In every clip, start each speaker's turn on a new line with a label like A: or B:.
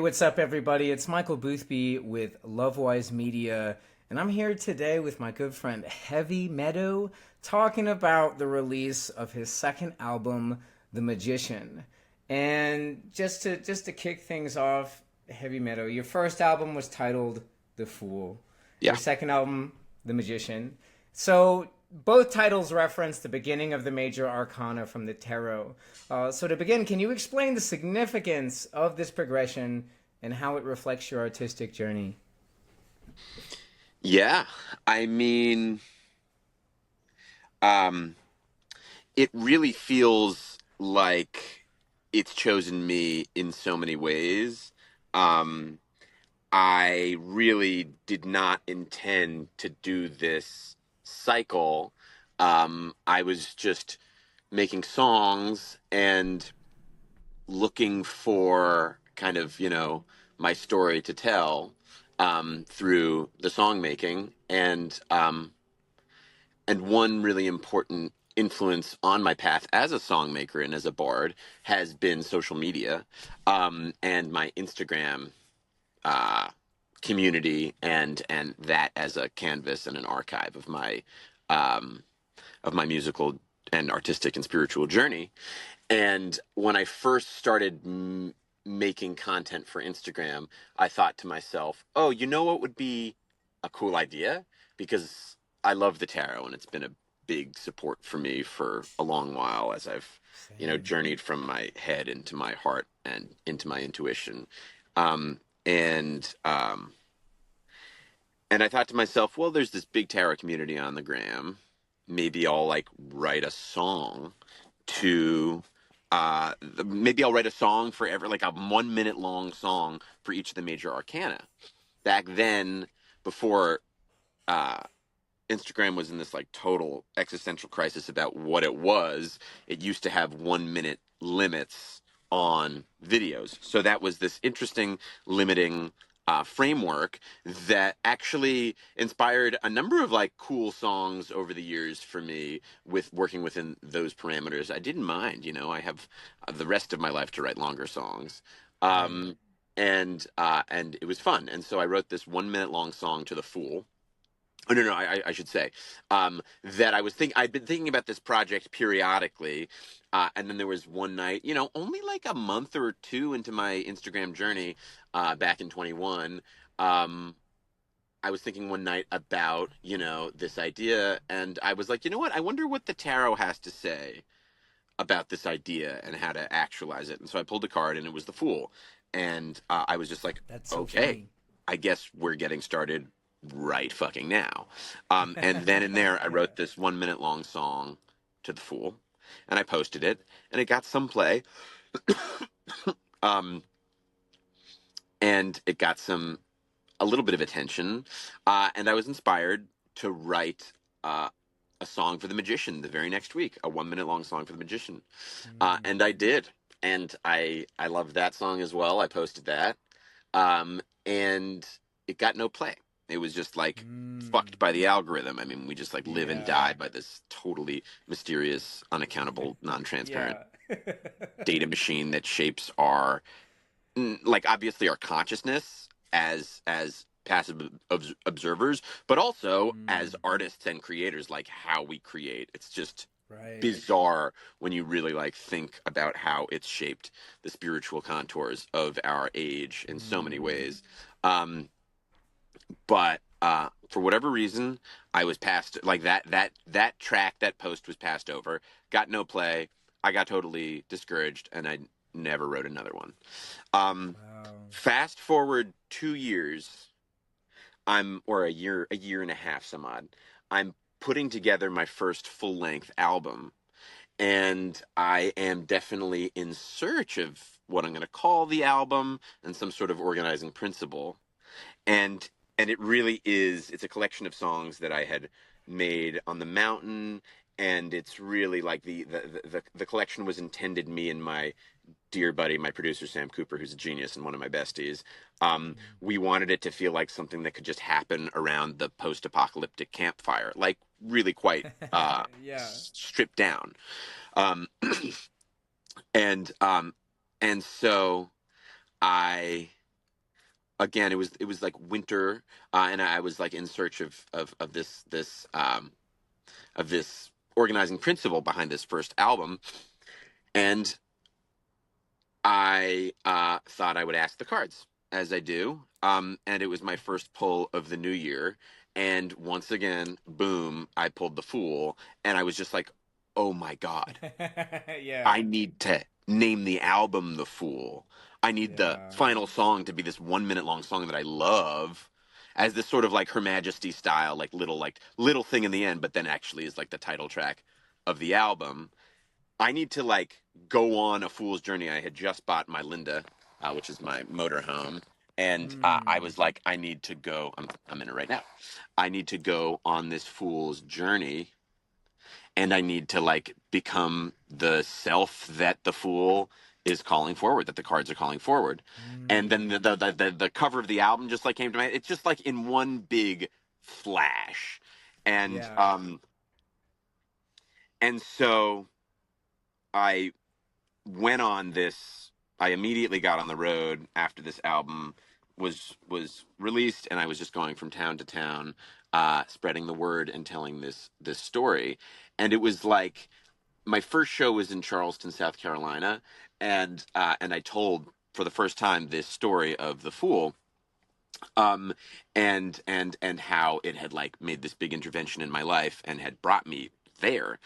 A: What's up, everybody? It's Michael Boothby with Lovewise Media, and I'm here today with my good friend Heavy Meadow, talking about the release of his second album, The Magician. And just to kick things off, Heavy Meadow, your first album was titled The Fool. Your
B: Yeah.
A: second album, The Magician. So both titles reference the beginning of the major arcana from the tarot. So to begin, can you explain the significance of this progression and how it reflects your artistic journey?
B: Yeah. I mean, um, it really feels like it's chosen me in so many ways. Um, I really did not intend to do this cycle. I was just making songs and looking for kind of, my story to tell through the song making. And one really important influence on my path as a songmaker and as a bard has been social media, and my Instagram uh, community, and that as a canvas and an archive um, of my musical and artistic and spiritual journey. And when I first started making content for Instagram, I thought to myself, oh, you know what would be a cool idea? Because I love the tarot and it's been a big support for me for a long while as I've,
A: Same.
B: journeyed from my head into my heart and into my intuition. Um, and um, and I thought to myself, well, there's this big tarot community on the gram. Maybe I'll like write a song to maybe I'll write a song for every like a 1 minute long song for each of the major arcana. Back then, before uh, Instagram was in this like total existential crisis about what it was, it used to have 1 minute limits on videos. So that was this interesting limiting framework that actually inspired a number of like cool songs over the years for me with working within those parameters. I didn't mind, I have the rest of my life to write longer songs.
A: Right.
B: Um, and it was fun. And so I wrote this 1 minute long song to the Fool. Oh, no, no, I should say that I'd been thinking about this project periodically, and then there was one night, only like a month or two into my Instagram journey, back in 21. Um, I was thinking one night about, this idea, and I was like, you know what? I wonder what the tarot has to say about this idea and how to actualize it. And so I pulled a card, and it was the Fool, and I was just like,
A: That's so
B: okay,
A: funny.
B: I guess we're getting started right fucking now. And then in there, I wrote this 1 minute long song to the Fool, and I posted it, and it got some play, um, and it got a little bit of attention, and I was inspired to write a song for the Magician the very next week, a 1 minute long song for the Magician,
A: Mm.
B: and I did, and I loved that song as well. I posted that, and it got no play. It was just like
A: Mm.
B: fucked by the algorithm. I mean, we just like live and
A: Yeah.
B: die by this totally mysterious, unaccountable, non-transparent
A: Yeah.
B: data machine that shapes our, like, obviously our consciousness as passive observers, but also as
A: Mm.
B: artists and creators, like how we create. It's just
A: Right.
B: bizarre when you really like think about how it's shaped the spiritual contours of our age in so many
A: Mm.
B: ways. Um, but for whatever reason, I was passed like that track, that post was passed over, got no play. I got totally discouraged, and I never wrote another one. Um,
A: Wow.
B: Fast forward 2 years, or a year and a half, some odd. I'm putting together my first full length album, and I am definitely in search of what I'm going to call the album and some sort of organizing principle. And it really is, it's a collection of songs that I had made on the mountain, and it's really like the collection was intended, me and my dear buddy, my producer Sam Cooper, who's a genius and one of my besties. We wanted it to feel like something that could just happen around the post-apocalyptic campfire, like really quite
A: Yeah.
B: stripped down. Um, and um, and so I again, it was like winter, and I was like in search of this organizing principle behind this first album, and I thought I would ask the cards, as I do. And it was my first pull of the new year. And once again, boom, I pulled the Fool. And I was just like, oh my God,
A: Yeah.
B: I need to name the album The Fool. I need the
A: Yeah.
B: final song to be this 1 minute long song that I love. As this sort of like Her Majesty style, like little thing in the end, but then actually is like the title track of the album. I need to like go on a fool's journey. I had just bought my Linda, which is my motorhome, and I
A: Mm.
B: was like, I need to go. I'm in it right now. I need to go on this fool's journey, and I need to like become the self that the fool is calling forward, that the cards are calling forward. And then
A: Mm.
B: the cover of the album just like came to mind. It's just like in one big flash, and
A: Yeah.
B: um and so I went on this. I immediately got on the road after this album was released, and I was just going from town to town, spreading the word and telling this story. And it was like my first show was in Charleston, South Carolina, and I told for the first time this story of the Fool, um and how it had like made this big intervention in my life and had brought me there.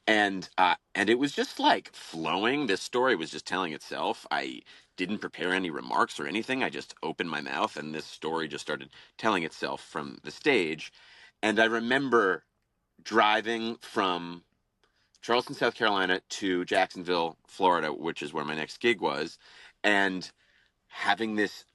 B: And it was just like flowing. This story was just telling itself. I didn't prepare any remarks or anything. I just opened my mouth and this story just started telling itself from the stage. And I remember driving from Charleston, South Carolina to Jacksonville, Florida, which is where my next gig was, and having this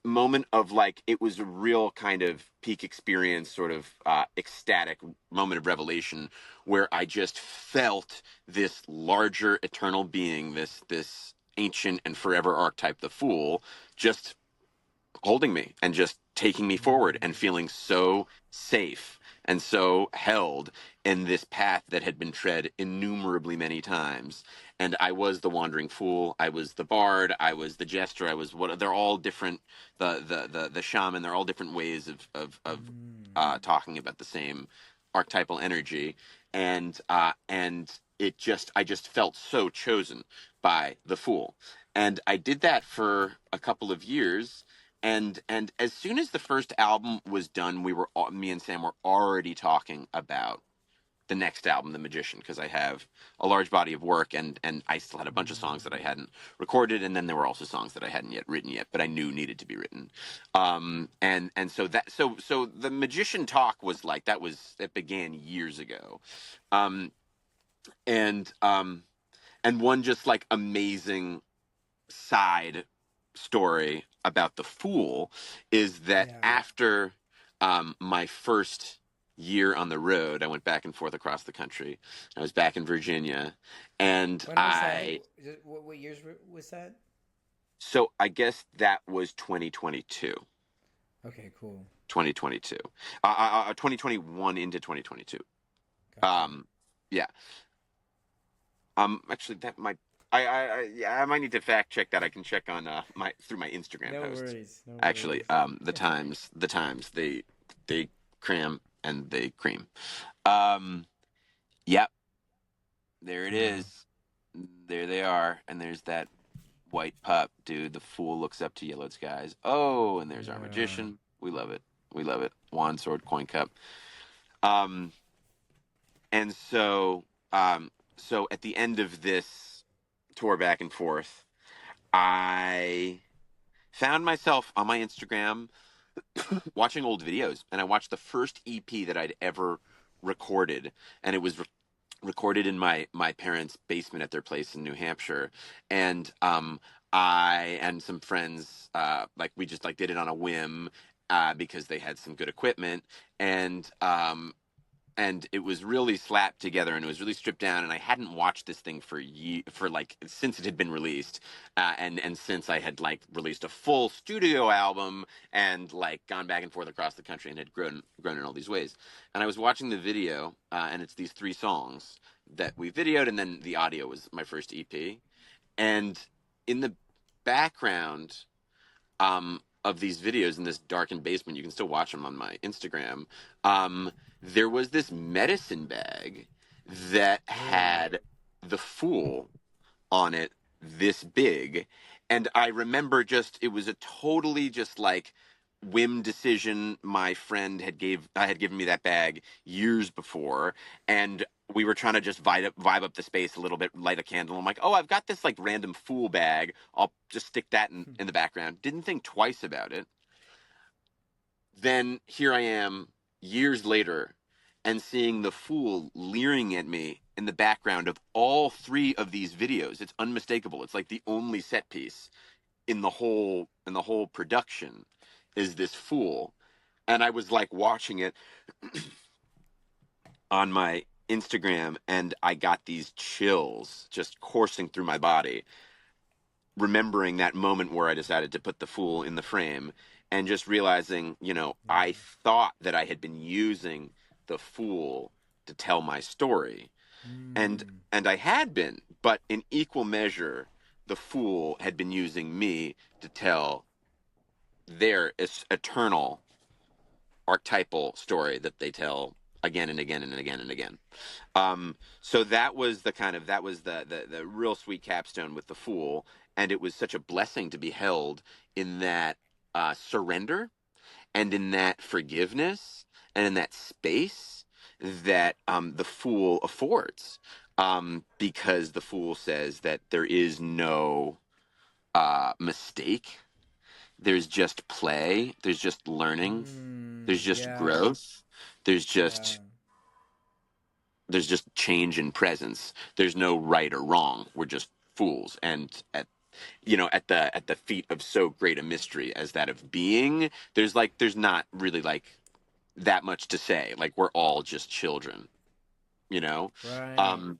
B: moment of like it was a real kind of peak experience, sort of ecstatic moment of revelation, where I just felt this larger eternal being, this ancient and forever archetype, the Fool, just holding me and just taking me forward and
A: Mm.
B: feeling so safe and so held in this path that had been tread innumerably many times. And I was the wandering fool, I was the bard, I was the jester, I was what. They're all different. The shaman, they're all different ways of talking about the same archetypal energy. And I just felt so chosen by the Fool. And I did that for a couple of years, and as soon as the first album was done, me and Sam were already talking about the next album, The Magician, because I have a large body of work, and I still had a bunch of songs that I hadn't recorded, and then there were also songs that I hadn't yet written yet, but I knew needed to be written. And so the Magician talk was like it began years ago. Um, and and one just like amazing side story about the Fool is that
A: Yeah.
B: after my first year on the road, I went back and forth across the country. I was back in Virginia, and
A: When was that? What years was that?
B: I guess that was 2022.
A: Okay, cool.
B: 2022. 2021 into 2022.
A: Gotcha.
B: Um, yeah. Actually, that might. Yeah, I might need to fact check that. I can check on my through my Instagram
A: No
B: posts.
A: worries. No
B: Actually,
A: worries.
B: the times they cram and they cream. Um, yep, there it
A: Wow.
B: is. There they are, and there's that white pup, dude. The Fool looks up to yellowed skies. Oh, and there's our
A: Yeah.
B: magician. We love it. We love it. Wand, sword, coin, cup. Um, and so at the end of this tour back and forth, I found myself on my Instagram watching old videos, and I watched the first EP that I'd ever recorded, and it was recorded in my parents' basement at their place in New Hampshire. And I and some friends like we just like did it on a whim because they had some good equipment. And it was really slapped together and it was really stripped down, and I hadn't watched this thing for like since it had been released, and since I had like released a full studio album and like gone back and forth across the country and had grown in all these ways. And I was watching the video, and it's these three songs that we videoed, and then the audio was my first EP. And in the background, of these videos in this darkened basement. You can still watch them on my Instagram. There was this medicine bag that
A: Ooh.
B: had the Fool on it this big. And I remember just it was a totally just like whim decision. My friend had given me that bag years before, and we were trying to just vibe up the space a little bit, light a candle. I'm like, oh, I've got this like random Fool bag. I'll just stick that in the background. Didn't think twice about it. Then here I am years later and seeing the Fool leering at me in the background of all three of these videos. It's unmistakable. It's like the only set piece in the whole production is this Fool. And I was like watching it on my Instagram, and I got these chills just coursing through my body, remembering that moment where I decided to put the Fool in the frame, and just realizing, I thought that I had been using the Fool to tell my story. And
A: Mm.
B: and I had been, but in equal measure, the Fool had been using me to tell their eternal archetypal story that they tell again and again and again and again. So that was the real sweet capstone with the Fool, and it was such a blessing to be held in that surrender and in that forgiveness and in that space that the Fool affords. Because the Fool says that there is no mistake, there's just play, there's just learning, there's just
A: Yeah.
B: growth, there's
A: Yeah.
B: just there's just change in presence. There's no right or wrong. We're just fools. And at the feet of so great a mystery as that of being, there's not really like that much to say. Like we're all just children, you know?
A: Right.
B: Um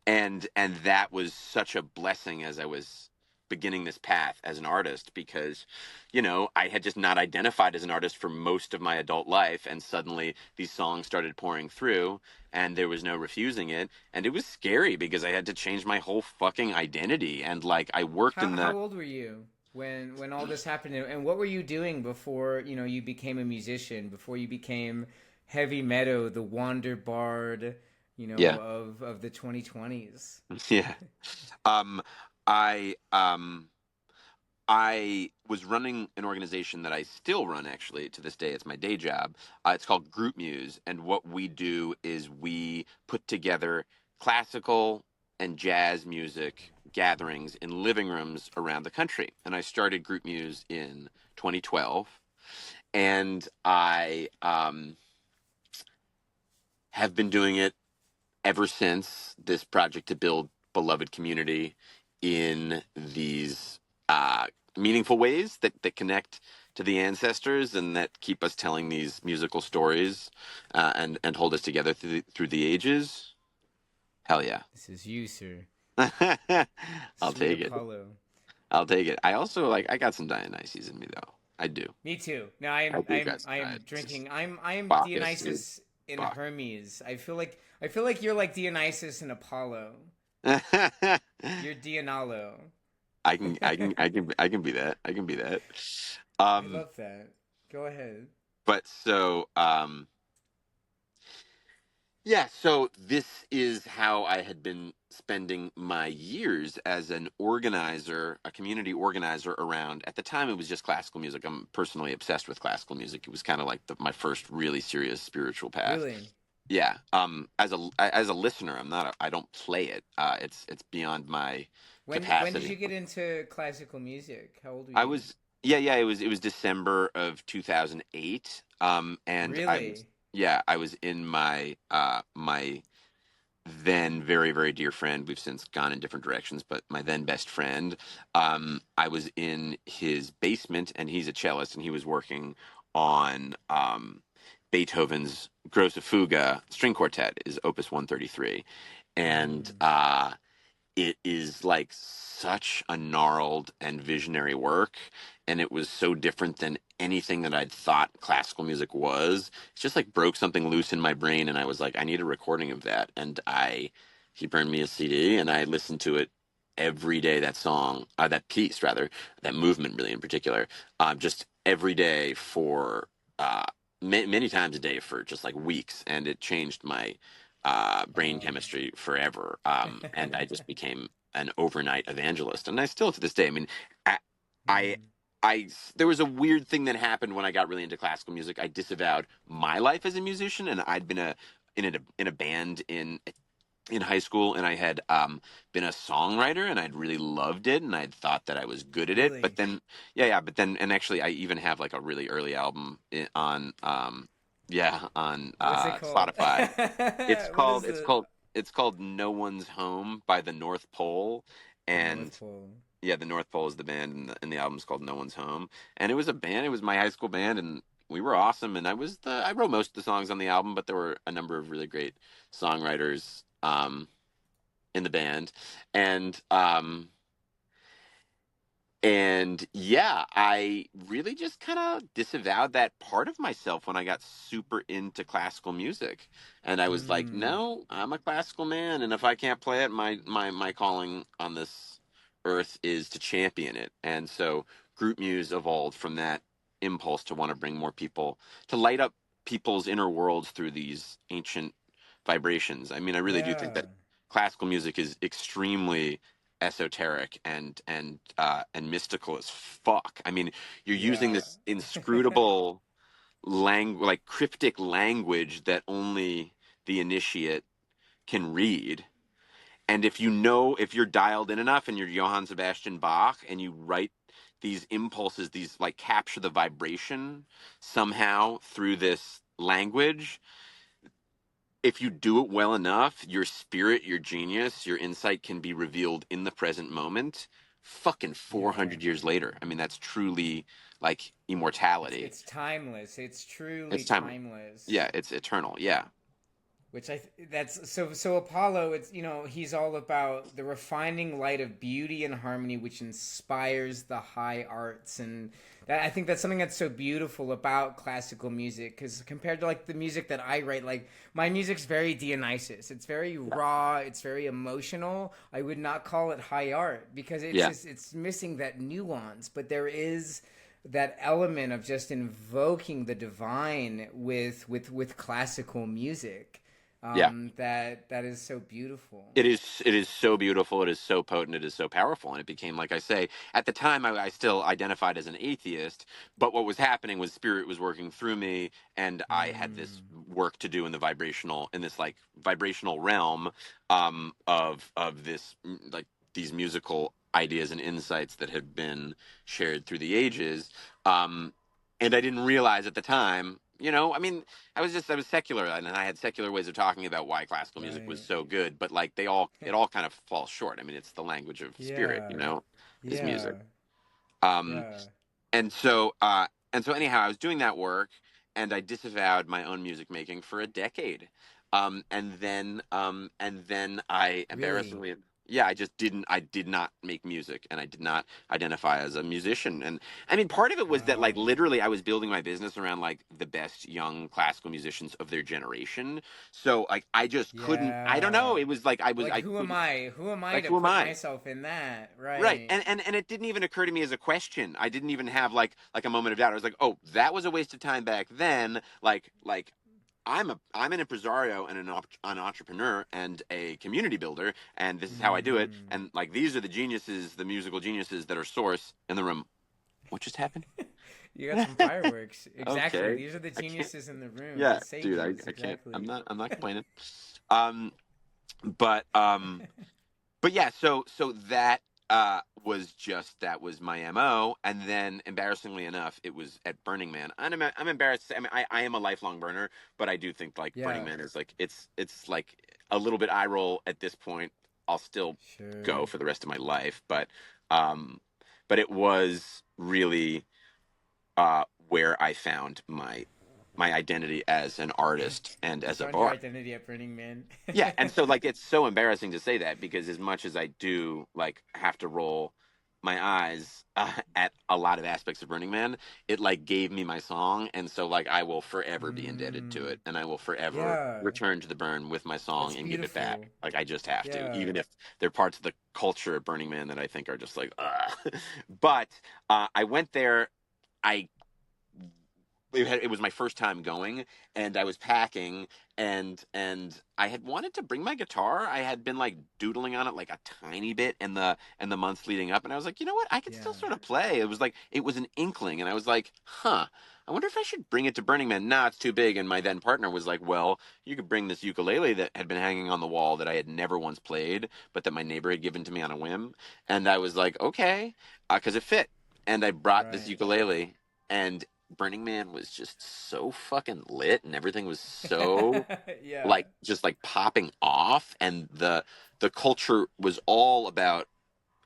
B: and that was such a blessing as I was beginning this path as an artist, because I had just not identified as an artist for most of my adult life, and suddenly these songs started pouring through and there was no refusing it, and it was scary because I had to change my whole fucking identity. And like I worked in
A: How
B: the
A: old were you when all this happened, and what were you doing before you became a musician, before you became Heavy Meadow, the Wander Bard,
B: yeah.
A: of the 2020s?
B: Yeah. um I I was running an organization that I still run, actually, to this day. It's my day job. It's called Group Muse. And what we do is we put together classical and jazz music gatherings in living rooms around the country. And I started Group Muse in 2012. And I have been doing it ever since, this project to build beloved community in these meaningful ways that connect to the ancestors and that keep us telling these musical stories, and hold us together through the ages. Hell yeah.
A: This is you, sir.
B: I'll
A: Sweet
B: take it.
A: Apollo.
B: I'll take it. I also I got some Dionysus in me though. I do.
A: Me too. No,
B: I do got some
A: I am
B: Dionysus.
A: drinking. I'm
B: Bacchus, dude.
A: Dionysus in
B: Bacchus.
A: Hermes. I feel like you're like Dionysus in Apollo. You're Dianalo.
B: I can be that. I can be that.
A: I
B: Um,
A: love that. Go ahead.
B: but so yeah, so this is how I had been spending my years as an organizer, a community organizer around. At the time, it was just classical music. I'm personally obsessed with classical music. It was kind of like my first really serious spiritual path.
A: Really?
B: Yeah. As a listener, I don't play it. It's beyond my
A: When did
B: capacity.
A: you get into classical music? How old were
B: I
A: you?
B: was yeah, it was December of 2008. And I was
A: Really?
B: yeah, I was in my then very, very dear friend. We've since gone in different directions, but my then best friend, I was in his basement, and he's a cellist, and he was working on Beethoven's Grosse Fuga string quartet, is Opus 133. And
A: Mm.
B: it is like such a gnarled and visionary work, and it was so different than anything that I'd thought classical music was. It's just like broke something loose in my brain, and I was like, I need a recording of that. And I he burned me a CD, and I listened to it every day that song, that piece rather, that movement really in particular, just every day for uh, many times a day for just like weeks, and it changed my brain
A: Wow.
B: chemistry forever. And I just became an overnight evangelist, and I still to this day. I mean, I, I,
A: Hmm.
B: there was a weird thing that happened when I got really into classical music. I disavowed my life as a musician, and I'd been in a band in high school, and I had been a songwriter, and I'd really loved it, and I'd thought that I was good at it. But
A: Really?
B: then, yeah, but then, and actually, I even have like a really early album on, yeah, on
A: What's it called?
B: Spotify.
A: What is the
B: It's called No One's Home by the North Pole,
A: North
B: and
A: Pole?
B: yeah, the North Pole is the band, and the album's called No One's Home, and it was a band. It was my high school band, and we were awesome. And I wrote most of the songs on the album, but there were a number of really great songwriters in the band, and yeah, I really just kind of disavowed that part of myself when I got super into classical music. And I was like,
A: Hmm.
B: no, I'm a classical man, and if I can't play it, my calling on this earth is to champion it. And so Group Muse evolved from that impulse to want to bring more people, to light up people's inner worlds through these ancient vibrations. I mean, I really do think
A: Yeah.
B: that classical music is extremely esoteric and mystical as fuck. I mean, you're using
A: Yeah.
B: this inscrutable like cryptic language that only the initiate can read. And if you're dialed in enough and you're Johann Sebastian Bach and you write these impulses, these like capture the vibration somehow through this language, if you do it well enough, your spirit, your genius, your insight can be revealed in the present moment, fucking
A: Yeah.
B: 400 years later. I mean, that's truly like
A: It's
B: immortality.
A: it's timeless. It's truly
B: It's timeless.
A: timeless.
B: Yeah, it's eternal. Yeah.
A: Which that's so Apollo, it's he's all about the refining light of beauty and harmony which inspires the high arts. And that, I think that's something that's so beautiful about classical music, cuz compared to like the music that I write, like my music's very Dionysus. It's very raw, it's very emotional. I would not call it high art because
B: Yeah.
A: it's missing that nuance, but there is that element of just invoking the divine with classical music,
B: Yeah.
A: that is so beautiful.
B: It is so beautiful, it is so potent, it is so powerful, and it became, like I say, at the time I still identified as an atheist, but what was happening was spirit was working through me, and I had this
A: Mm,
B: work to do in the vibrational, in this like vibrational realm, of this like these musical ideas and insights that had been shared through the ages. And I didn't realize at the time, I mean, I was secular, and I had secular ways of talking about why classical music was
A: right.
B: so good, but like it all kind of falls short. I mean, it's the language of spirit,
A: Yeah.
B: is music.
A: Yeah.
B: Um,
A: Yeah.
B: and so anyhow, I was doing that work, and I disavowed my own music making for a decade. And then I
A: Really.
B: embarrassingly, yeah, I did not make music, and I did not identify as a musician. And I mean, part of it was that like
A: Wow.
B: literally I was building my business around like the best young classical musicians of their generation. So like I just couldn't, I don't know,
A: Yeah.
B: it was like
A: Like
B: I
A: who am
B: couldn't,
A: I? Who am I
B: like
A: to
B: who am
A: put
B: I?
A: myself in that?
B: Right.
A: Right.
B: And it didn't even occur to me as a question. I didn't even have like a moment of doubt. I was like, "Oh, that was a waste of time back then." Like I'm an impresario and an entrepreneur and a community builder, and this is how I do it.
A: Mm.
B: And like these are the geniuses, the musical geniuses that are source in the room. What just happened?
A: You got some fireworks. Exactly.
B: Okay.
A: These are the
B: I can't.
A: geniuses in the room, the
B: Yeah, dude,
A: sages,
B: I can't.
A: exactly.
B: I'm not complaining. Um but But yeah, so that that was my MO, and then embarrassingly enough, it was at Burning Man. And I'm embarrassed. I mean, I am a lifelong burner, but I do think like Burning
A: Yeah.
B: Man is like it's like a little bit eye roll at this point. I'll still go
A: Sure.
B: for the rest of my life, um, but it was really where I found my identity as an artist and
A: You
B: as a
A: found your
B: bar.
A: identity at Burning Man.
B: Yeah, and so like it's so embarrassing to say that because as much as I do like have to roll my eyes at a lot of aspects of Burning Man, it like gave me my song, and so like I will forever be indebted to
A: Mm,
B: it, and I will forever
A: yeah,
B: return to the burn with my song
A: that's
B: and give it back.
A: beautiful.
B: Like I just have to,
A: Yeah.
B: even if there are parts of the culture of Burning Man that I think are just like, but I went there. I it was my first time going, and I was packing, and I had wanted to bring my guitar. I had been like doodling on it like a tiny bit in the months leading up, and I was like, you know what, I could still
A: Yeah.
B: sort of play. It was like it was an inkling, and I was like, huh, I wonder if I should bring it to Burning Man. Nah, it's too big. And my then partner was like, well, you could bring this ukulele that had been hanging on the wall that I had never once played, but that my neighbor had given to me on a whim. And I was like, okay, because it fit. And I brought this
A: Right.
B: ukulele, and Burning Man was just so fucking lit, and everything was so
A: Yeah.
B: like just like popping off, and the culture was all about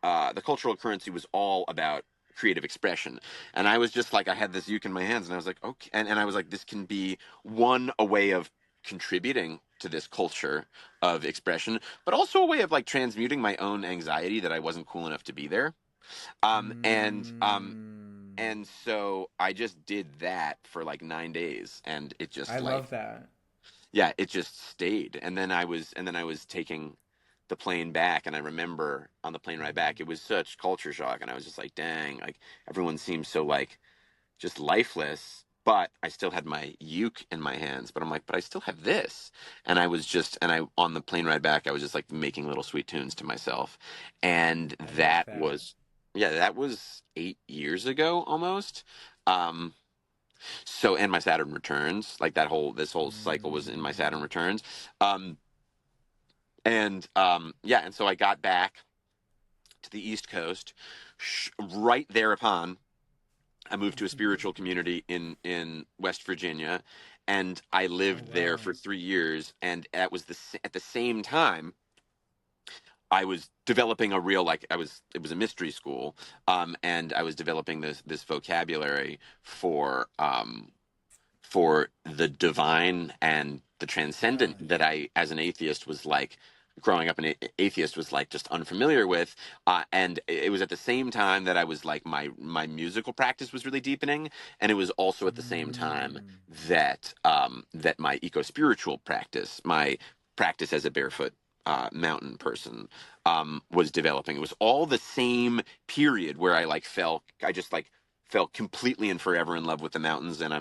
B: the cultural currency was all about creative expression. And I was just like, I had this uke in my hands, and I was like, okay, and I was like, this can be one, a way of contributing to this culture of expression, but also a way of like transmuting my own anxiety that I wasn't cool enough to be there. um and um
A: Mm,
B: and so I just did that for like 9 days, and it
A: I
B: just like,
A: love that.
B: yeah, it just stayed. And then I was taking the plane back, and I remember on the plane ride back, it was such culture shock, and I was just like, dang, like everyone seems so like just lifeless. But I still had my uke in my hands. But I'm like, but I still have this. And I was just, and I on the plane ride back, I was just like making little sweet tunes to myself, and
A: I love
B: that
A: that.
B: was, yeah, that was 8 years ago almost. Um, so, and my Saturn returns, like that whole this whole cycle was in my Saturn
A: Mm,
B: returns. Um, yeah, and so I got back to the East Coast. Right thereupon, I moved to a spiritual community in West Virginia, and I
A: oh
B: lived there
A: wow.
B: for 3 years. And that was at the same time I was developing a real, like, it was a mystery school, and I was developing this vocabulary for the divine and the
A: Yeah.
B: transcendent that I, as an atheist, was like growing up an atheist was like just unfamiliar with. And it was at the same time that I was like my musical practice was really deepening, and it was also at the same time
A: Mm,
B: that that my eco spiritual practice, my practice as a barefoot mountain person, was developing. It was all the same period where I just like fell completely and forever in love with the mountains, and I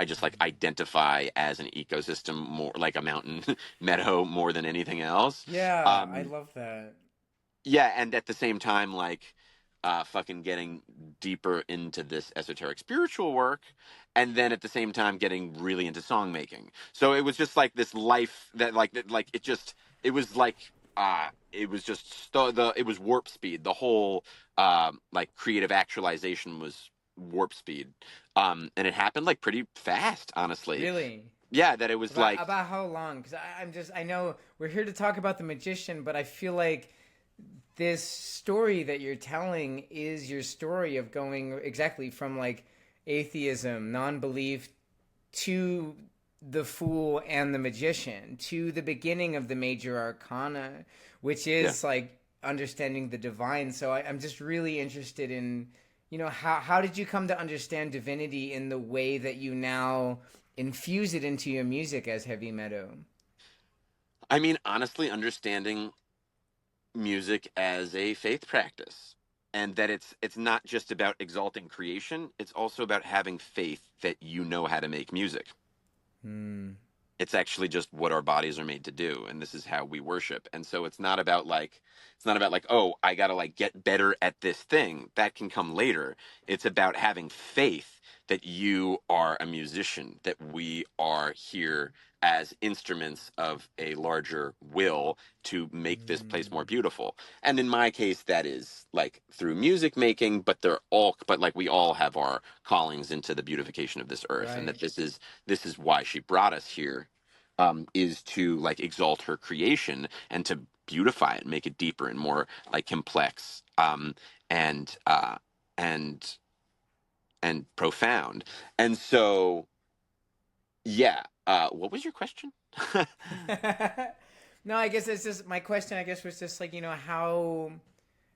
B: just like identify as an ecosystem, more like a mountain meadow more than anything else.
A: yeah, I
B: um
A: love that.
B: yeah, and at the same time, like, fucking getting deeper into this esoteric spiritual work, and then at the same time getting really into song making. So it was just like this life that it just, it was like, it was just it was warp speed. The whole like creative actualization was warp speed. And it happened like pretty fast, honestly.
A: Really?
B: Yeah, that it was like,
A: About how long? Because I'm just I know we're here to talk about the magician, but I feel like this story that you're telling is your story of going exactly from like atheism, non-belief to the fool and the magician to the beginning of the major arcana, which
B: yeah.
A: is like understanding the divine. So I'm just really interested in, how did you come to understand divinity in the way that you now infuse it into your music as Heavy Meadow?
B: I mean, honestly, understanding music as a faith practice, and that it's not just about exalting creation, it's also about having faith that you know how to make music.
A: Hmm.
B: It's actually just what our bodies are made to do, and this is how we worship. And so it's not about like, oh, I gotta like get better at this thing. That can come later. It's about having faith that you are a musician, that we are here as instruments of a larger will to make this place more
A: Hmm.
B: beautiful. And in my case, that is like through music making, but like we all have our callings into the beautification of this earth, and that
A: Right.
B: this is why she brought us here, is to like exalt her creation and to beautify it, make it deeper and more like complex, and and and profound. And so, yeah. What was your question?
A: No, I guess it's just my question. I guess was just like,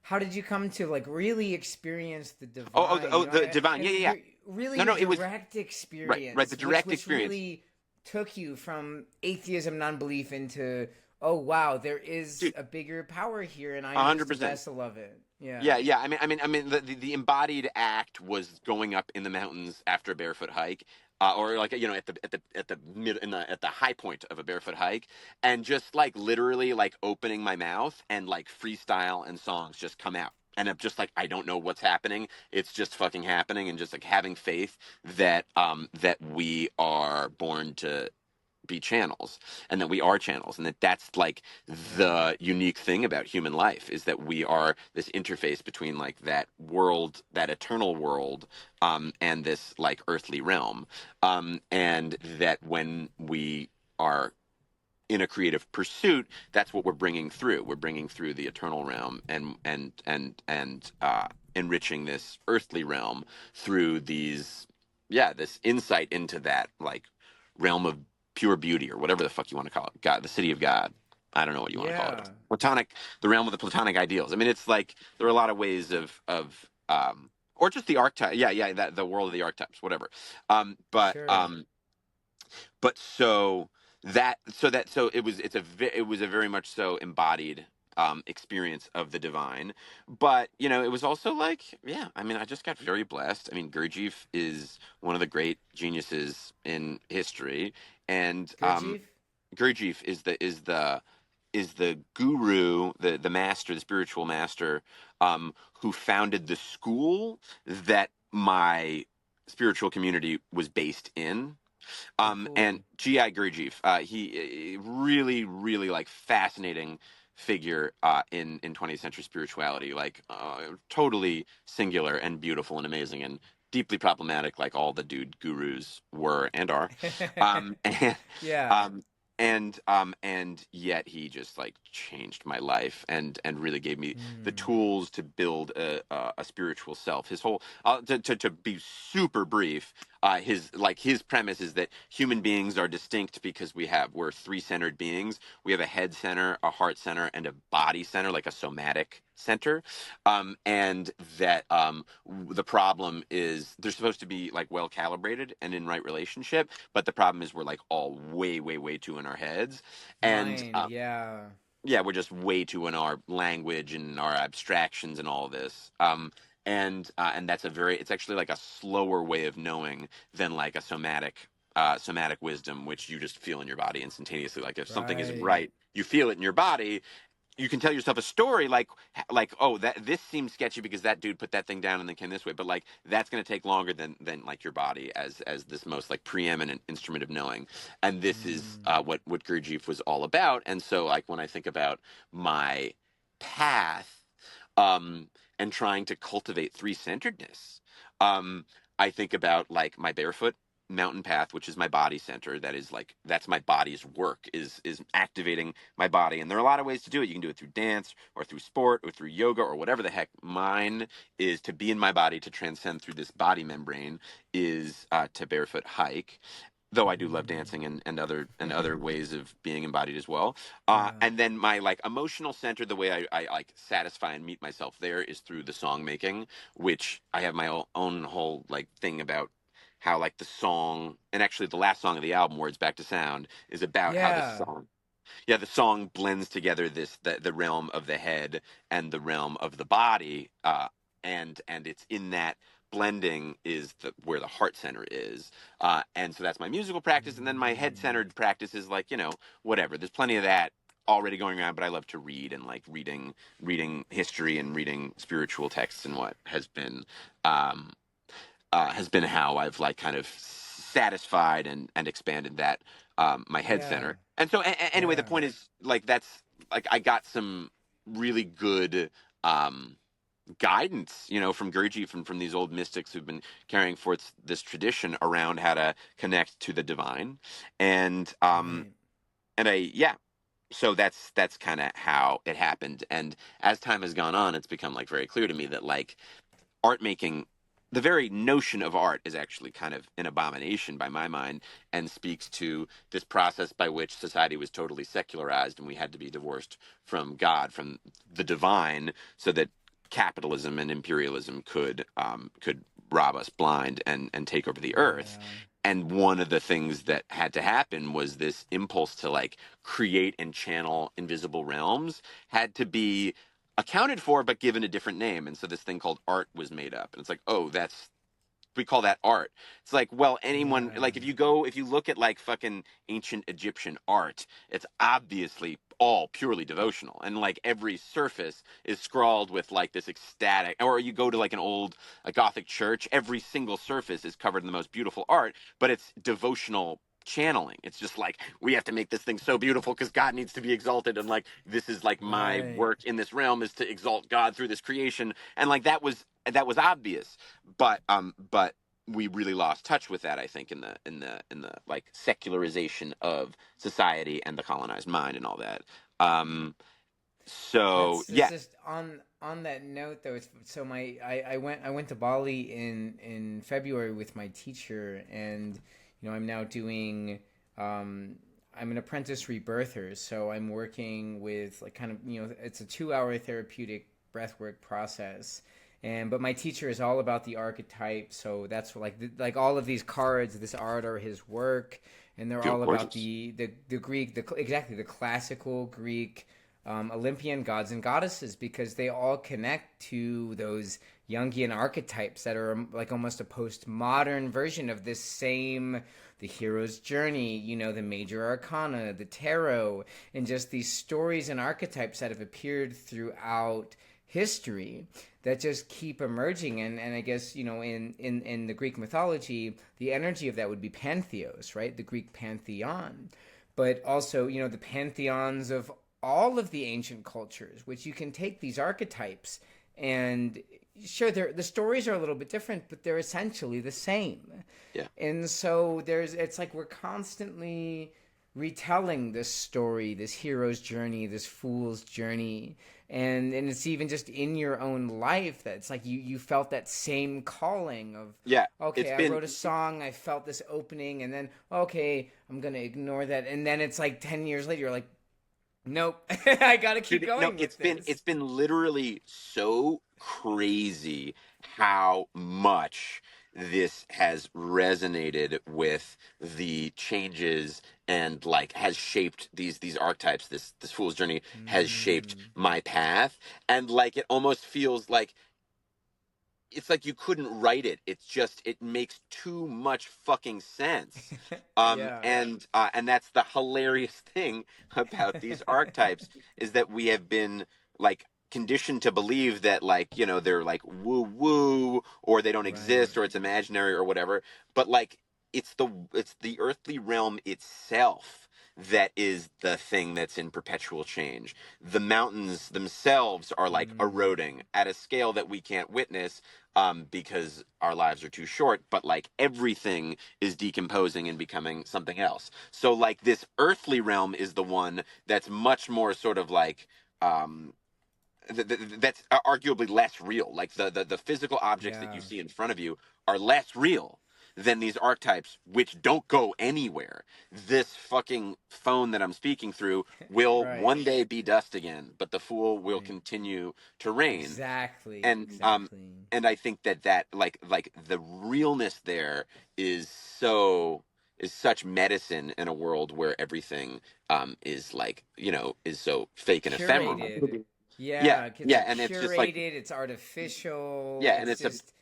A: how did you come to like really experience the
B: Oh,
A: divine?
B: the divine. Yeah, yeah, yeah.
A: Really
B: No,
A: a
B: no, it was
A: direct
B: right. The
A: experience,
B: direct
A: which
B: experience,
A: really took you from atheism, non-belief into, oh wow, there is
B: dude.
A: a bigger power here, and I'm just a
B: 100%.
A: vessel of it. Yeah.
B: Yeah, yeah. I mean, the embodied act was going up in the mountains after a barefoot hike, or like at the mid in the at the high point of a barefoot hike, and just like literally like opening my mouth and like freestyle and songs just come out, and I'm just like I don't know what's happening. It's just fucking happening, and just like having faith that we are born to be channels, and that we are channels, and that's like
A: Yeah.
B: the unique thing about human life is that we are this interface between like that world, that eternal world, and this like earthly realm, and that when we are in a creative pursuit, that's what we're bringing through the eternal realm, and enriching this earthly realm through these, yeah, this insight into that like realm of pure beauty, or whatever the fuck you want to call it, God, the city of God. I don't know what you want to call it.
A: Yeah.
B: Platonic, the realm of the platonic ideals. I mean, it's like there are a lot of ways or just the archetype. Yeah, yeah, that the world of the archetypes, whatever. Um, but
A: Sure.
B: um, but so it was a very much so embodied experience of the divine. But it was also like, yeah, I mean, I just got very blessed. I mean, Gurdjieff is one of the great geniuses in history, and
A: Gurdjieff?
B: Gurdjieff is the guru, the master, the spiritual master, who founded the school that my spiritual community was based in.
A: Oh,
B: And
A: cool.
B: G.I. Gurdjieff, he really, really like fascinating figure in 20th century spirituality, like totally singular and beautiful and amazing and deeply problematic, like all the dude gurus were and are. And
A: Yeah.
B: um, and yet he just like changed my life and really gave me the
A: Mm.
B: tools to build a spiritual self. His whole to be super brief, his premise is that human beings are distinct because we're three-centered beings. We have a head center, a heart center, and a body center, like a somatic center. And that the problem is they're supposed to be like well calibrated and in right relationship, but the problem is we're like all way, way, way too in our heads, and
A: Mind, yeah.
B: yeah, we're just way too in our language and our abstractions and all this. And that's it's actually like a slower way of knowing than like a somatic wisdom, which you just feel in your body instantaneously. Like if something isn't
A: Right.
B: right, you feel it in your body. You can tell yourself a story like, oh, that this seems sketchy because that dude put that thing down and then came this way, but like that's going to take longer than like your body as this most like preeminent instrument of knowing. And this is
A: Mm.
B: what Gurdjieff was all about. And so like when I think about my path, and trying to cultivate three-centeredness, um I think about like my barefoot mountain path, which is my body center. That's my body's work, is activating my body. And there are a lot of ways to do it. You can do it through dance or through sport or through yoga or whatever the heck. Mine is to be in my body, to transcend through this body membrane, is to barefoot hike, though I do love dancing and other ways of being embodied as well.
A: Yeah.
B: And then my like emotional center, the way I like satisfy and meet myself there, is through the song making, which I have my own whole like thing about how like the song, and actually the last song of the album, Words Back to Sound, is about how the
A: Yeah.
B: song, yeah, the song blends together the realm of the head and the realm of the body, and it's in that blending is where the heart center is, and so that's my musical practice, and then my head
A: Mm.
B: centered practice is like whatever. There's plenty of that already going around, but I love to read, and like reading history and reading spiritual texts, and what um, has been how I've like kind of satisfied and expanded that, my head
A: Yeah.
B: center. And so anyway, the
A: Yeah.
B: point is like that's like I got some really good um, guidance, from Gurdjieff, from these old mystics who've been carrying forth this tradition around how to connect to the divine, and
A: Right.
B: yeah. So that's kind of how it happened. And as time has gone on, it's become like very clear to me that like art making, the very notion of art, is actually kind of an abomination by my mind, and speaks to this process by which society was totally secularized and we had to be divorced from God, from the divine, so that capitalism and imperialism could rob us blind and take over the earth.
A: Yeah.
B: And one of the things that had to happen was this impulse to like create and channel invisible realms had to be accounted for but given a different name. And so this thing called art was made up. And it's like, oh, that's we call that art. It's like, well, anyone
A: Yeah.
B: like if you look at like fucking ancient Egyptian art, it's obviously all purely devotional, and like every surface is scrawled with like this ecstatic. Or you go to like an old a Gothic church, every single surface is covered in the most beautiful art, but it's devotional channeling. It's just like we have to make this thing so beautiful because God needs to be exalted, and like this is like my
A: Right.
B: work in this realm is to exalt God through this creation, and like that was obvious, but we really lost touch with that, I think, in the like secularization of society and the colonized mind and all that. um so
A: That's
B: yeah.
A: just on that note though. It's so my I went to Bali in February with my teacher, and I'm now doing I'm an apprentice rebirther, so I'm working with like kind of it's a 2 hour therapeutic breathwork process. And but my teacher is all about the archetype, so that's like like all of these cards, this art are his work, and they're
B: Feel
A: all about
B: gorgeous.
A: the Greek, exactly the classical Greek Olympian gods and goddesses, because they all connect to those Jungian archetypes that are like almost a postmodern version of this same the hero's journey, the major arcana, the tarot, and just these stories and archetypes that have appeared throughout history that just keep emerging. And I guess in the Greek mythology, the energy of that would be pantheos, right? The Greek pantheon, but also the pantheons of all of the ancient cultures, which you can take these archetypes and sure the stories are a little bit different, but they're essentially the same.
B: Yeah.
A: And so it's like we're constantly retelling this story, this hero's journey, this fool's journey. And it's even just in your own life that it's like you felt that same calling of,
B: Yeah, it's
A: okay, I
B: been
A: wrote a song, I felt this opening, and then okay, I'm gonna ignore that, and then it's like 10 years later, you're like, nope, I gotta keep
B: Dude, no,
A: going
B: it's
A: with
B: been
A: this.
B: it's been literally so crazy how much this has resonated with the changes and like has shaped these archetypes. This fool's journey has shaped
A: Mm,
B: my path, and like it almost feels like it's like you couldn't write it. It's just it makes too much fucking sense.
A: yeah.
B: And that's the hilarious thing about these archetypes is that we have been like conditioned to believe that like, they're like woo woo or they don't
A: Right.
B: exist or it's imaginary or whatever. But like it's the earthly realm itself that is the thing that's in perpetual change. The mountains themselves are like
A: Mm,
B: eroding at a scale that we can't witness because our lives are too short, but like everything is decomposing and becoming something else. So like this earthly realm is the one that's much more sort of like um that's arguably less real. Like the physical objects that you
A: yeah.
B: see in front of you are less real than these archetypes, which don't go anywhere. This fucking phone that I'm speaking through will
A: Right.
B: one day be dust again, but the fool will
A: Right.
B: continue to reign.
A: Exactly.
B: And
A: Exactly.
B: and I think that like the realness there is so is such medicine in a world where everything is like is so fake and ephemeral.
A: Curated.
B: Yeah,
A: Yeah, it's
B: yeah,
A: like
B: and it's just like
A: curated, it's artificial,
B: yeah, and
A: it's
B: it's a
A: just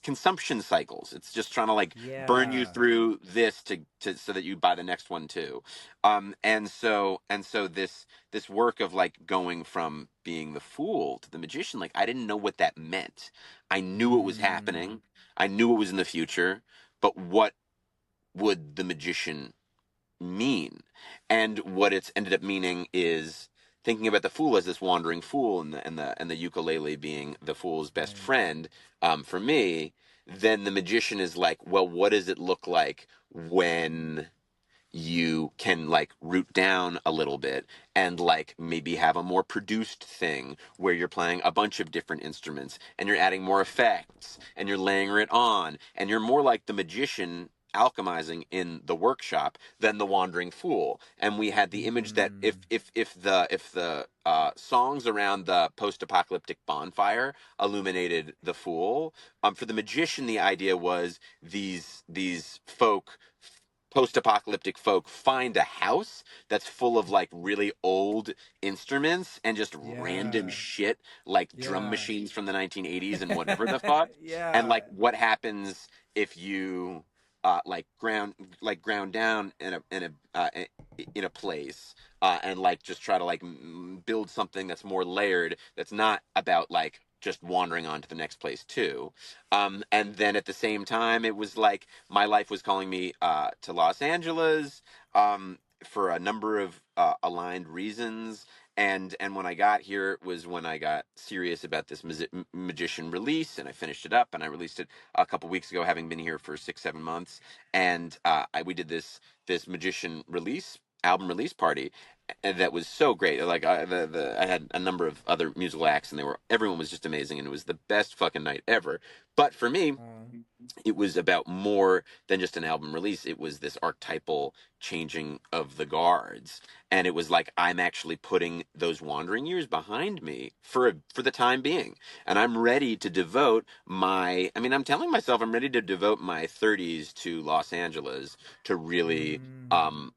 B: consumption cycles. It's just trying to like burn you
A: yeah.
B: through this to so that you buy the next one too. And so this work of like going from being the fool to the magician, like I didn't know what that meant. I knew it was
A: Mm,
B: happening. I knew it was in the future, but what would the magician mean? And what it's ended up meaning is thinking about the fool as this wandering fool, and the ukulele being the fool's best
A: right.
B: friend. For me, then the magician is like, well, what does it look like when you can like root down a little bit and like maybe have a more produced thing where you're playing a bunch of different instruments and you're adding more effects and you're layering it on and you're more like the magician alchemizing in the workshop than the Wandering Fool. And we had the image that
A: Mm.
B: if the songs around the post-apocalyptic bonfire illuminated the Fool, for the magician, the idea was these folk, post-apocalyptic folk, find a house that's full of like really old instruments and just random
A: Yeah.
B: shit like drum
A: Yeah.
B: machines from the 1980s and whatever the fuck. And
A: Yeah.
B: like what happens if you like ground down in a place and like just try to like build something that's more layered, that's not about like just wandering on to the next place too. And then at the same time, it was like my life was calling me to Los Angeles for a number of aligned reasons. And when I got here, it was when I got serious about this magician release, and I finished it up, and I released it a couple weeks ago, having been here for 6-7 months. And we did this magician release album release party, and that was so great. Like I had a number of other musical acts, and everyone was just amazing, and it was the best fucking night ever. But for me,
A: Oh.
B: it was about more than just an album release. It was this archetypal changing of the guards, and it was like I'm actually putting those wandering years behind me for the time being, and I'm ready to devote my. I mean, I'm telling myself I'm ready to devote my 30s to Los Angeles to really
A: Mm.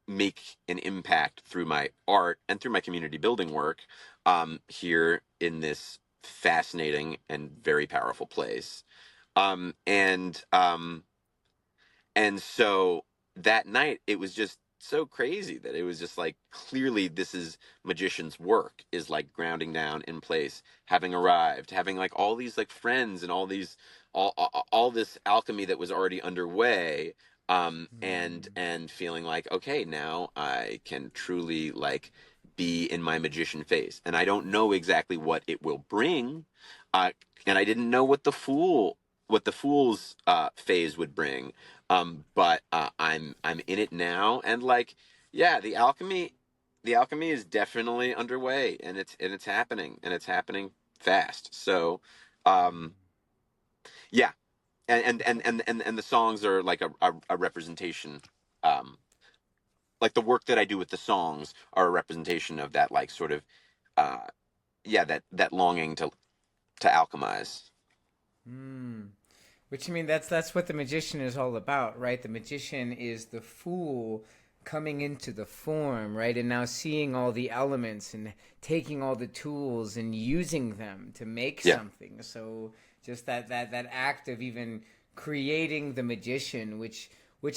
B: make an impact through my art and through my community building work here in this fascinating and very powerful place. Um, and um, and so that night it was just so crazy that it was just like clearly this is magician's work, is like grounding down in place, having arrived, having like all these like friends and all this alchemy that was already underway,
A: Mm.
B: and feeling like okay, now I can truly like be in my magician phase, and I don't know exactly what it will bring, uh and I didn't know what the fool's phase would bring, but I'm in it now, and like, yeah, the alchemy is definitely underway, and it's happening, and it's happening fast. So, um, yeah, and the songs are like a representation. Um, like the work that I do with the songs are a representation of that, like sort of, uh, yeah, that longing to alchemize.
A: Mm. Which I mean that's what the magician is all about, right? The magician is the fool coming into the form, right? And now seeing all the elements and taking all the tools and using them to make
B: Yeah.
A: something. So just that act of even creating the magician, which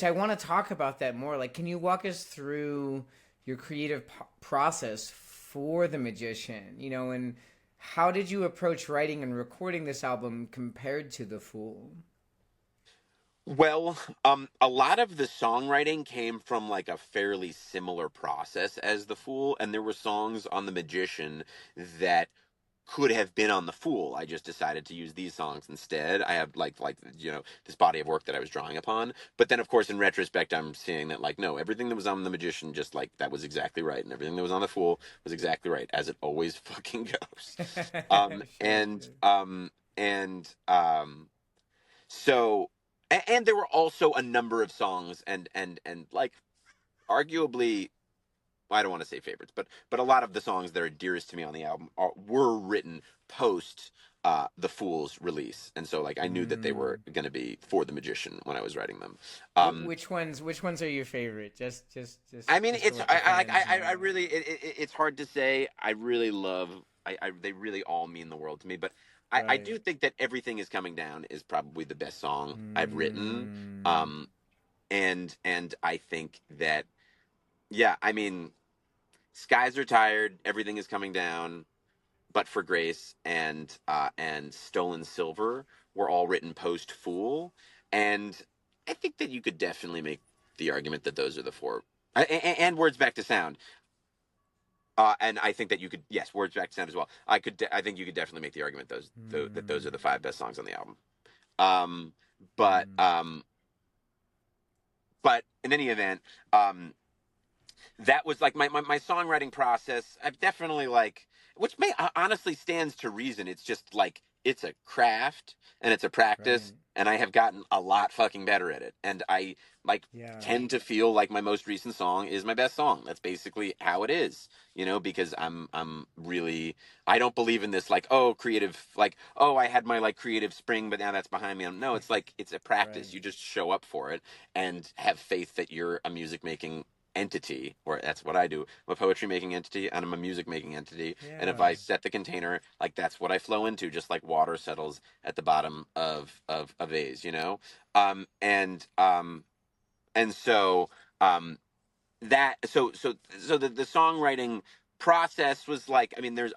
A: I want to talk about that more. Like, can you walk us through your creative process for the magician? You know, and how did you approach writing and recording this album compared to The Fool?
B: Well, a lot of the songwriting came from like a fairly similar process as The Fool, and there were songs on The Magician that could have been on The Fool. I just decided to use these songs instead. I have like this body of work that I was drawing upon. But then of course in retrospect I'm seeing that like no, everything that was on The Magician just like that was exactly right, and everything that was on The Fool was exactly right, as it always fucking goes. Um
A: Sure,
B: and
A: sure.
B: um and so and there were also a number of songs and like arguably, I don't want to say favorites, but a lot of the songs that are dearest to me on the album were written post the Fool's release, and so like I knew that they were
A: Mm.
B: going to be for the Magician when I was writing them. Um,
A: Which ones are your favorite?
B: I mean,
A: Just to
B: it's
A: let the fans
B: I
A: know.
B: really it's hard to say. I really love they really all mean the world to me, but I
A: Right.
B: do think that Everything Is Coming Down is probably the best song I've written.
A: Mm.
B: Um, and I think that, yeah, I mean, Skies Are Tired, Everything Is Coming Down, But for Grace, and Stolen Silver were all written post Fool, and I think that you could definitely make the argument that those are the four, and Words Back to Sound. And I think that you could, yes, Words Back to Sound as well. I think you could definitely make the argument that those are
A: Mm.
B: the five best songs on the album. Um, but
A: Mm.
B: um, but in any event, um, that was like my songwriting process. I've definitely like, which may honestly stands to reason. It's just like it's a craft and it's a practice,
A: Right.
B: and I have gotten a lot fucking better at it. And I like
A: Yeah.
B: tend to feel like my most recent song is my best song. That's basically how it is, you know, because I'm really, I don't believe in this like, oh, creative, like, oh, I had my like creative spring, but now that's behind me. No, it's like it's a practice.
A: Right.
B: You just show up for it and have faith that you're a music making entity, or that's what I do. I'm a poetry making entity and I'm a music making entity. And if
A: Yeah.
B: I set the container, like that's what I flow into, just like water settles at the bottom of a vase, you know? Um and um and so um that so the songwriting process was like, I mean, there's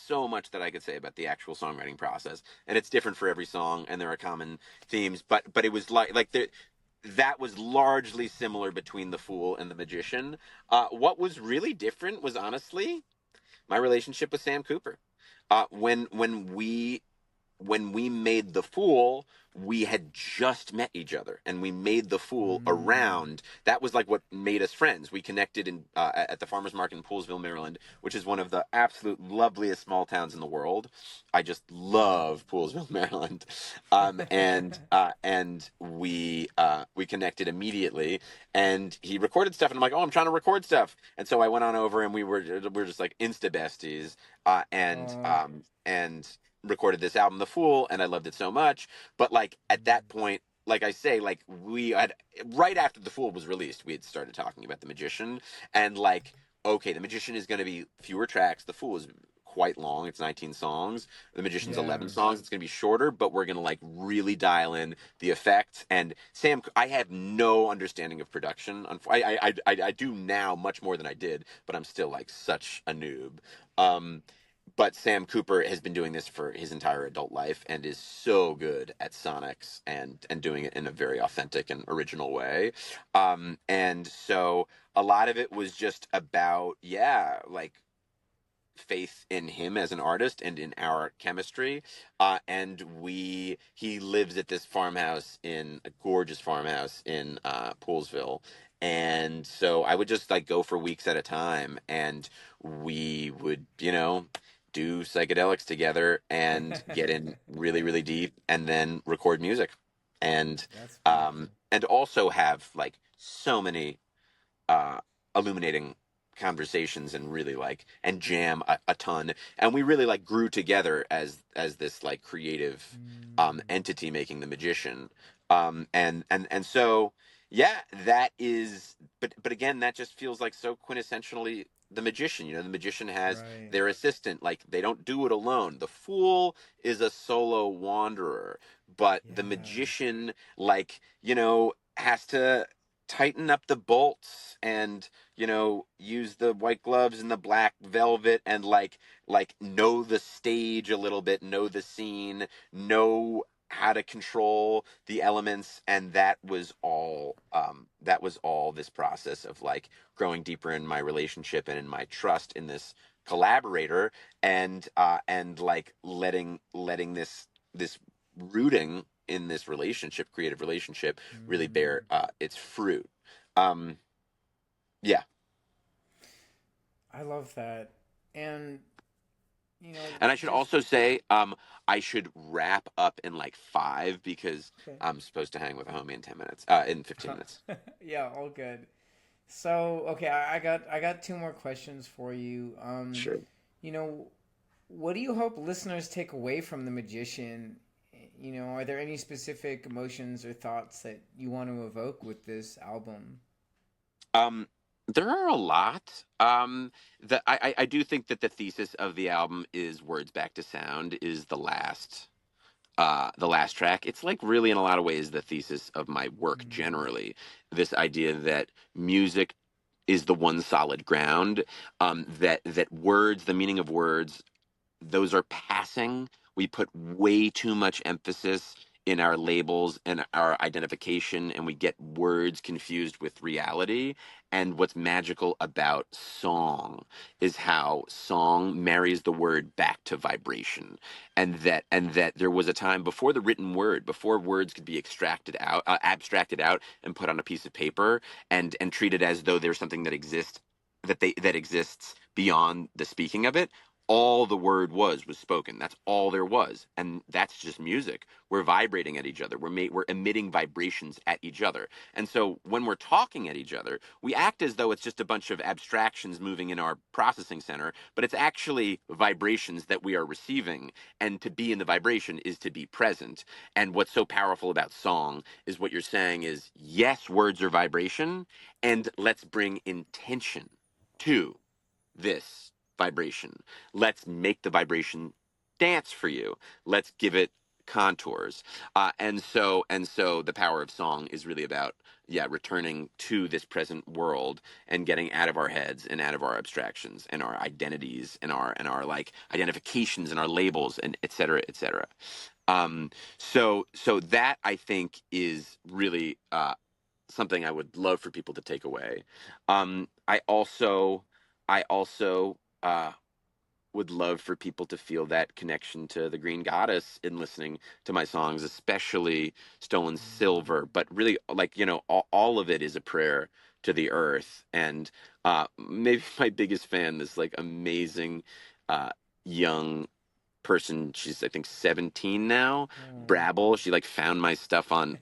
B: so much that I could say about the actual songwriting process, and it's different for every song and there are common themes, but it was like the that was largely similar between the Fool and the Magician. What was really different was honestly my relationship with Sam Cooper. When we made the Fool, we had just met each other, and we made the Fool
A: Mm.
B: around. That was like what made us friends. We connected in at the farmers market in Poolesville, Maryland, which is one of the absolute loveliest small towns in the world. I just love Poolesville, Maryland, and we connected immediately. And he recorded stuff, and I'm like, oh, I'm trying to record stuff, and so I went on over, and we were just like insta besties,
A: Oh.
B: and recorded this album, The Fool, and I loved it so much. But like at that point, like I say, like we had right after The Fool was released, we had started talking about The Magician, and like, okay, The Magician is going to be fewer tracks. The Fool is quite long. It's 19 songs. The Magician's
A: Yeah.
B: 11 songs. It's going to be shorter, but we're going to like really dial in the effects. And Sam, I have no understanding of production. I do now much more than I did, but I'm still like such a noob. Um, but Sam Cooper has been doing this for his entire adult life and is so good at sonics and doing it in a very authentic and original way. And so a lot of it was just about, yeah, like faith in him as an artist and in our chemistry. And he lives at this farmhouse, in a gorgeous farmhouse in Poolesville. And so I would just like go for weeks at a time, and we would, do psychedelics together and get in really, really deep, and then record music. And
A: That's beautiful.
B: and also have like so many uh, illuminating conversations, and really like and jam a ton, and we really like grew together as this like creative
A: Mm.
B: entity making the Magician. And so yeah, that is, but again, that just feels like so quintessentially the Magician. The Magician has
A: Right.
B: their assistant, like they don't do it alone. The Fool is a solo wanderer, but the
A: Yeah.
B: Magician, like, has to tighten up the bolts, and use the white gloves and the black velvet, and like know the stage a little bit, know the scene, know how to control the elements. And that was all this process of like growing deeper in my relationship and in my trust in this collaborator, and like letting this rooting in this relationship, creative relationship, really
A: Mm.
B: bear its fruit. Um, yeah.
A: I love that. And
B: And I should
A: just
B: also say, I should wrap up in like 5 because
A: okay.
B: I'm supposed to hang with a homie in 10 minutes, in 15 minutes.
A: Yeah, all good. So, okay, I got two more questions for you.
B: Sure.
A: You know, what do you hope listeners take away from The Magician? Are there any specific emotions or thoughts that you want to evoke with this album?
B: Um, there are a lot. I do think that the thesis of the album is words back to sound is the last track. It's like really in a lot of ways the thesis of my work
A: Mm,
B: generally. This idea that music is the one solid ground, that words, the meaning of words, those are passing. We put way too much emphasis in our labels and our identification, and we get words confused with reality. And what's magical about song is how song marries the word back to vibration, and that there was a time before the written word, before words could be abstracted out, and put on a piece of paper, and treated as though there's something that exists beyond the speaking of it. all the word was spoken. That's all there was, and that's just music. We're vibrating at each other. We're emitting vibrations at each other. And so when we're talking at each other, we act as though it's just a bunch of abstractions moving in our processing center, but it's actually vibrations that we are receiving. And to be in the vibration is to be present. And what's so powerful about song is what you're saying is, yes, words are vibration, and let's bring intention to this vibration. Let's make the vibration dance for you. Let's give it contours. And so the power of song is really about, yeah, returning to this present world and getting out of our heads and out of our abstractions and our identities and our like identifications and our labels and et cetera, et cetera. So that I think is really something I would love for people to take away. I also would love for people to feel that connection to the Green Goddess in listening to my songs, especially Stolen Silver. But really, like, all of it is a prayer to the earth. And maybe my biggest fan, this like amazing young person, she's I think 17 now, Brabble. She like found my stuff on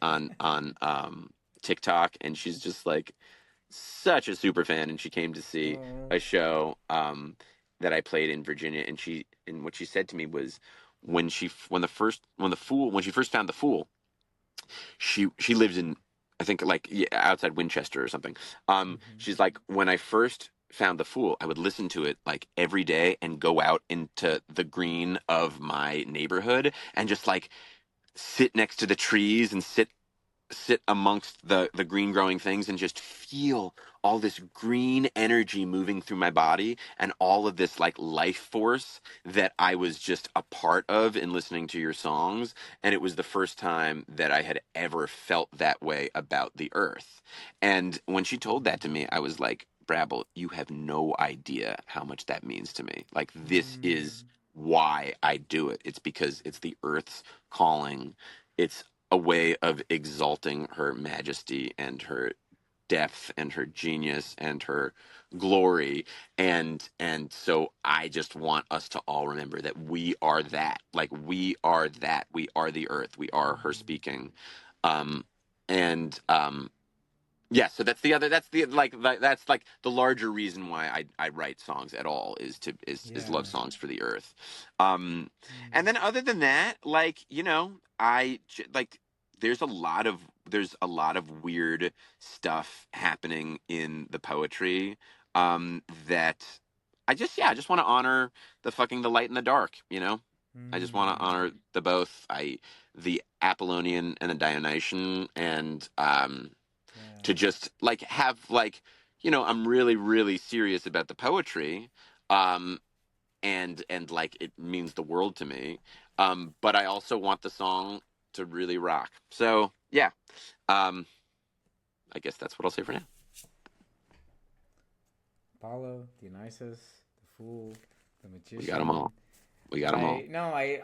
B: TikTok, and she's just like such a super fan, and she came to see
A: Oh.
B: a show that I played in Virginia, and what she said to me was, when she first found the Fool, she lives in, I think, like, yeah, outside Winchester or something.
A: Mhm.
B: She's like, when I first found the Fool, I would listen to it like every day and go out into the green of my neighborhood and just like sit next to the trees and sit amongst the green growing things and just feel all this green energy moving through my body and all of this like life force that I was just a part of in listening to your songs. And it was the first time that I had ever felt that way about the earth. And when she told that to me, I was like, Brabble, you have no idea how much that means to me. Like, this is
A: Mm.
B: why I do it. It's because it's the earth's calling. It's a way of exalting her majesty and her depth and her genius and her glory. And so I just want us to all remember that we are that. Like, we are that. We are the earth. We are her speaking. And yeah, so that's like the larger reason why I write songs at all, is is
A: Yeah.
B: love songs for the earth. um and then other than that, like, like, there's a lot of weird stuff happening in the poetry, that I just want to honor the light and the dark. I just want to
A: Mm.
B: honor the both, the Apollonian and the Dionysian, and
A: Yeah.
B: to just like have like, I'm really really serious about the poetry, um and like it means the world to me, but I also want the song to really rock. So yeah, um I guess that's what I'll say for now.
A: Apollo, Dionysus, the Fool, the
B: We got them
A: Magician.
B: all. We got them all.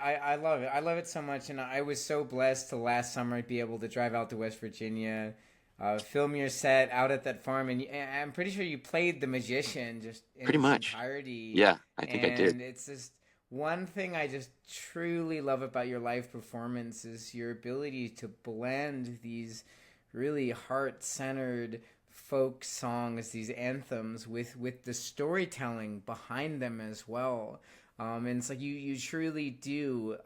A: I love it. I love it so much, and I was so blessed to last summer be able to drive out to West Virginia, film your set out at that farm, and I'm pretty sure you played the Magician just in
B: Pretty
A: its
B: much.
A: entirety,
B: Yeah, I think I did.
A: and it's just one thing I just truly love about your live performance is your ability to blend these really heart centered folk songs, these anthems, with the storytelling behind them as well. And it's like you truly do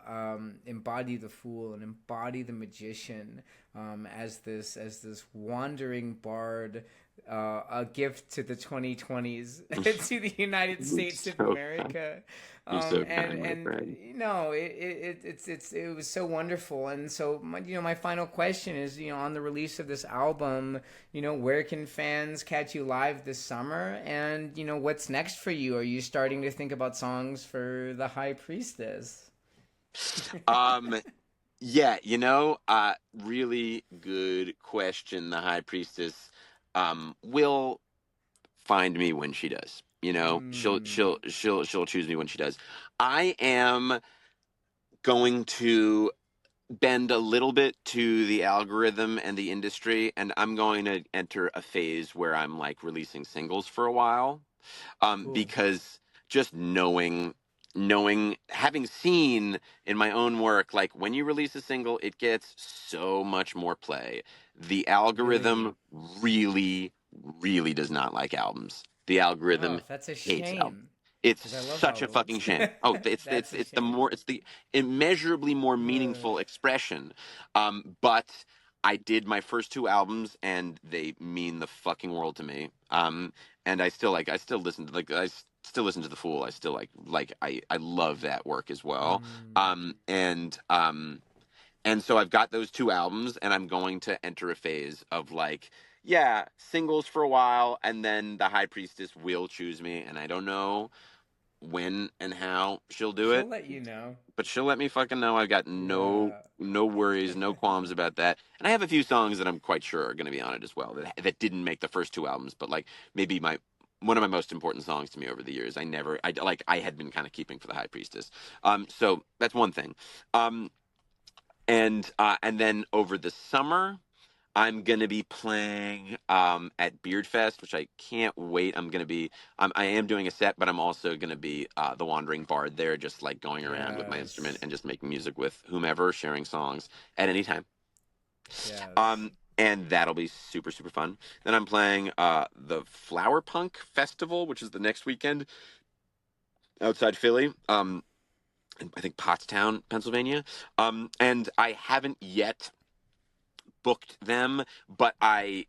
A: embody the fool and embody the magician, as this wandering bard, a gift to the 2020s, to the United
B: You're
A: States of
B: so kind.
A: America.
B: You're
A: um,
B: so
A: and
B: kind, my
A: and
B: friend.
A: it was so wonderful. And so my final question is, on the release of this album, where can fans catch you live this summer? And what's next for you? Are you starting to think about songs for the High Priestess?
B: um Yeah, really good question. The High Priestess will find me when she does. She'll
A: Mm.
B: she'll she'll she'll choose me when she does. I am going to bend a little bit to the algorithm and the industry, and I'm going to enter a phase where I'm like releasing singles for a while,
A: Cool.
B: because just knowing knowing, having seen in my own work, like when you release a single, it gets so much more play. The algorithm
A: Really?
B: really, really does not like albums. The
A: Oh,
B: algorithm
A: that's a
B: hates albums.
A: shame.
B: It's
A: Because I love
B: such a fucking
A: albums.
B: shame. Oh,
A: That's a shame.
B: it's the immeasurably more
A: Uh,
B: meaningful expression. But I did my first two albums, and they mean the fucking world to me. And I still listen to still listen to The Fool. I still I love that work as well.
A: mm,
B: Um, and um, and so I've got those two albums, and I'm going to enter a phase of like, yeah, singles for a while, and then the High Priestess will choose me, and I don't know when and how she'll do
A: she'll
B: it,
A: let you know.
B: but she'll let me fucking know. I've got
A: Yeah.
B: no worries, no qualms about that. And I have a few songs that I'm quite sure are going to be on it as well that didn't make the first two albums, but like maybe my one of my most important songs to me over the years. I had been kind of keeping for the High Priestess. So that's one thing. Um, and then over the summer, I'm gonna be playing at Beard Fest, which I can't wait. I am doing a set, but I'm also gonna be the wandering bard there, just like going around with my instrument
A: Yes.
B: and just making music with whomever, sharing songs at any time.
A: Yes.
B: And that'll be super super fun. Then I'm playing the Flower Punk Festival, which is the next weekend outside Philly. I think Pottstown, Pennsylvania. And I haven't yet booked them, but I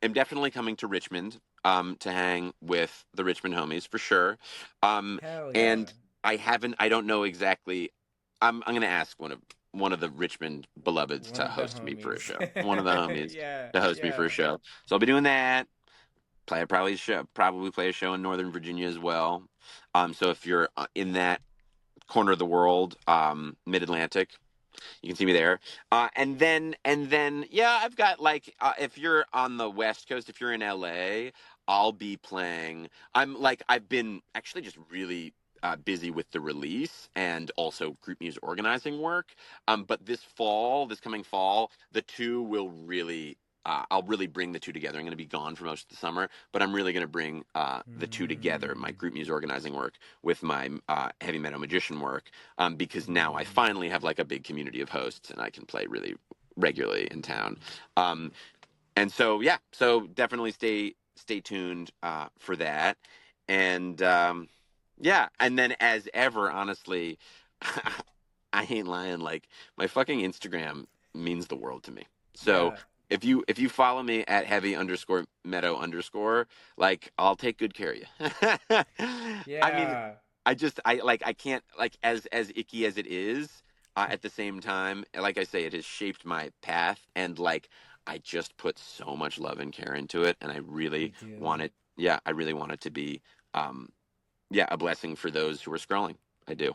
B: am definitely coming to Richmond to hang with the Richmond homies for sure. Um,
A: Hell yeah.
B: and I don't know exactly. I'm gonna ask one of the Richmond beloveds
A: One
B: to
A: of the
B: host me for a
A: homies.
B: show. One of the homies
A: Yeah,
B: to host me for a
A: yeah.
B: show. So I'll be doing that. Probably play a show in Northern Virginia as well. So if you're in that corner of the world, Mid Atlantic, you can see me there. Yeah, I've got if you're on the West Coast, if you're in LA, I'll be playing. I've been actually just really busy with the release and also group music organizing work. But this coming fall, the two will really. I'll really bring the two together. I'm going to be gone for most of the summer, but I'm really going to bring the two together, my
A: Mm,
B: group music organizing work with my Heavy Meadow magician work, because now I
A: mm.
B: finally have like a big community of hosts and I can play really regularly in town. Um, and so yeah, so definitely stay tuned for that. And yeah, and then as ever, honestly, I ain't lying. Like my fucking Instagram means the world to me. So
A: Yeah.
B: if you follow me at heavy underscore meadow underscore, like I'll take good care of you. I mean,
A: Yeah.
B: I can't like as icky as it is. At the same time, like I say, it has shaped my path, and like I just put so much love and care into it, and I
A: You
B: really
A: do.
B: want it. Yeah, I really want it to be, yeah, a blessing for those who are scrolling. I do.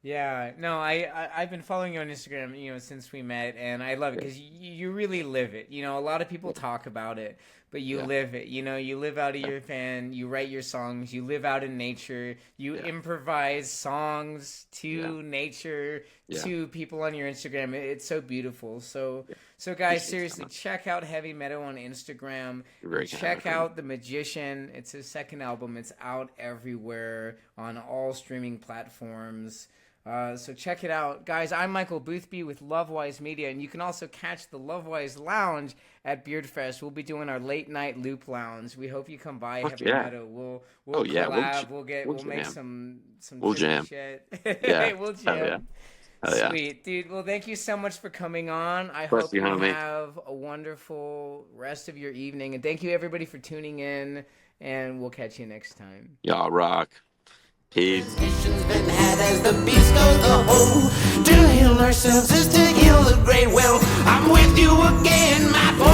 A: Yeah, no, I've been following you on Instagram, since we met, and I love it
B: Yeah,
A: because you really live it. A lot of people talk about it, but you
B: yeah,
A: live it. You live out of
B: yeah,
A: your fan, you write your songs, you live out in nature, you
B: yeah,
A: improvise songs
B: yeah,
A: to nature,
B: yeah.
A: to people on your Instagram. It's so beautiful. So,
B: Yeah.
A: so guys,
B: Appreciate it so
A: seriously,
B: much.
A: check out Heavy Meadow on Instagram
B: You're
A: and
B: very kind, my
A: check
B: friend.
A: out The Magician. It's his second album. It's out everywhere on all streaming platforms. So check it out. Guys, I'm Michael Boothby with Lovewise Media, and you can also catch the Lovewise Lounge at Beardfest. We'll be doing our late night loop lounge. We hope you come by
B: Fuck
A: Heavy
B: yeah.
A: Meadow. We'll
B: Oh yeah.
A: collab.
B: We'll
A: We'll make
B: jam.
A: some
B: We'll
A: trippy
B: jam.
A: shit.
B: Yeah.
A: We'll
B: Hell yeah.
A: jam.
B: Hell yeah.
A: Sweet, dude. Well, thank you so much for coming on. I
B: Bless
A: hope
B: you,
A: you
B: homie.
A: have a wonderful rest of your evening, and thank you everybody for tuning in. And we'll catch you next time.
B: Y'all rock. Peace.
C: Transmission's been had as the beast goes the whole. To heal ourselves is to heal the great will. I'm with you again, my boy.